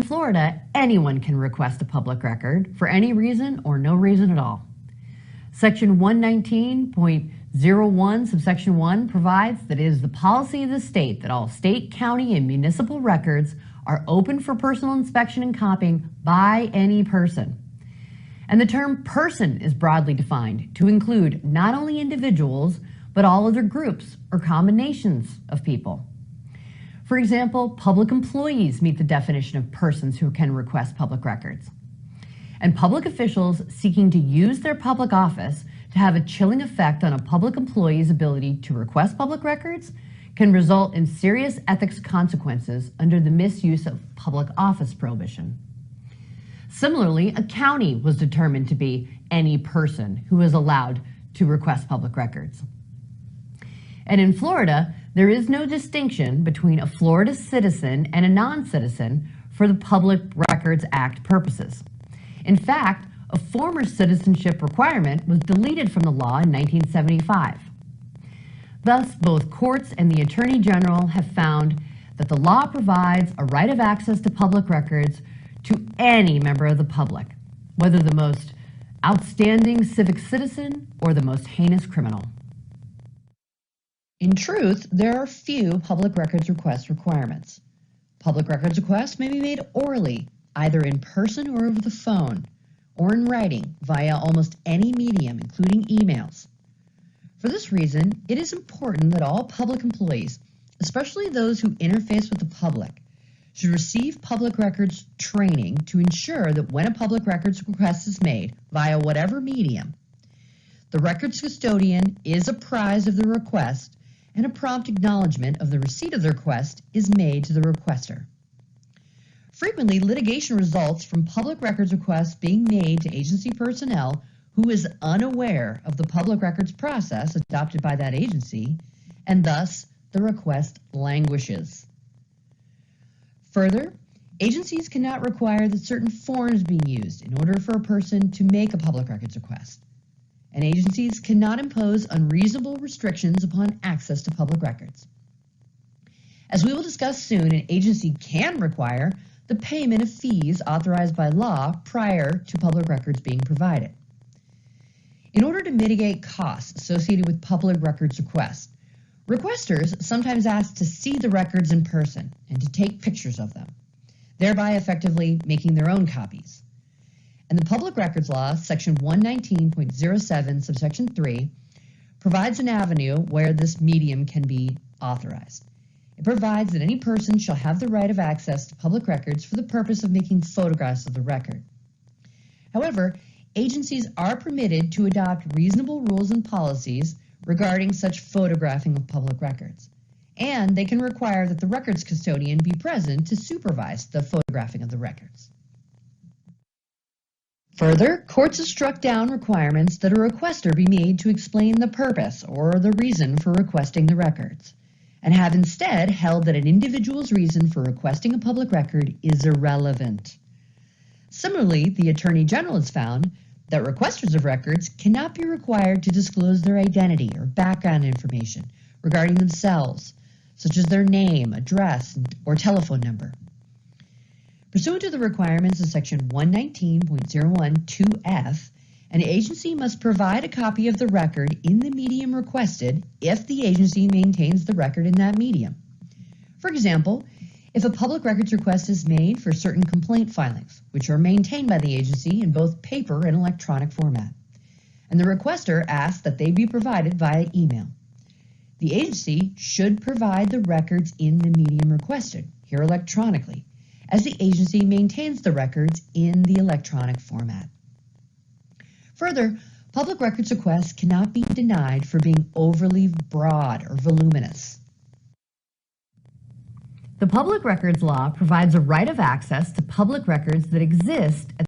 Florida, anyone can request a public record for any reason or no reason at all. Section 119.01, subsection 1 provides that it is the policy of the state that all state, county, and municipal records are open for personal inspection and copying by any person. And the term person is broadly defined to include not only individuals, but all other groups or combinations of people. For example, public employees meet the definition of persons who can request public records. And public officials seeking to use their public office to have a chilling effect on a public employee's ability to request public records can result in serious ethics consequences under the misuse of public office prohibition. Similarly, a county was determined to be any person who is allowed to request public records. And in Florida, there is no distinction between a Florida citizen and a non-citizen for the Public Records Act purposes. In fact, a former citizenship requirement was deleted from the law in 1975. Thus, both courts and the Attorney General have found that the law provides a right of access to public records to any member of the public, whether the most outstanding civic citizen or the most heinous criminal. In truth, there are few public records request requirements. Public records requests may be made orally, either in person or over the phone, or in writing via almost any medium, including emails. For this reason, it is important that all public employees, especially those who interface with the public, should receive public records training to ensure that when a public records request is made via whatever medium, the records custodian is apprised of the request and a prompt acknowledgement of the receipt of the request is made to the requester. Frequently, litigation results from public records requests being made to agency personnel who is unaware of the public records process adopted by that agency, and thus the request languishes. Further, agencies cannot require that certain forms be used in order for a person to make a public records request, and agencies cannot impose unreasonable restrictions upon access to public records. As we will discuss soon, an agency can require the payment of fees authorized by law prior to public records being provided. In order to mitigate costs associated with public records requests, requesters sometimes ask to see the records in person and to take pictures of them, thereby effectively making their own copies. And the Public Records Law, Section 119.07, subsection 3, provides an avenue where this medium can be authorized. It provides that any person shall have the right of access to public records for the purpose of making photographs of the record. However, agencies are permitted to adopt reasonable rules and policies regarding such photographing of public records, and they can require that the records custodian be present to supervise the photographing of the records. Further, courts have struck down requirements that a requester be made to explain the purpose or the reason for requesting the records, and have instead held that an individual's reason for requesting a public record is irrelevant. Similarly, the Attorney General has found that requesters of records cannot be required to disclose their identity or background information regarding themselves, such as their name, address, or telephone number. Pursuant to the requirements of Section 119.012F, an agency must provide a copy of the record in the medium requested if the agency maintains the record in that medium. For example, if a public records request is made for certain complaint filings, which are maintained by the agency in both paper and electronic format, and the requester asks that they be provided via email, the agency should provide the records in the medium requested, here electronically, as the agency maintains the records in the electronic format. Further, public records requests cannot be denied for being overly broad or voluminous. The Public Records Law provides a right of access to public records that exist at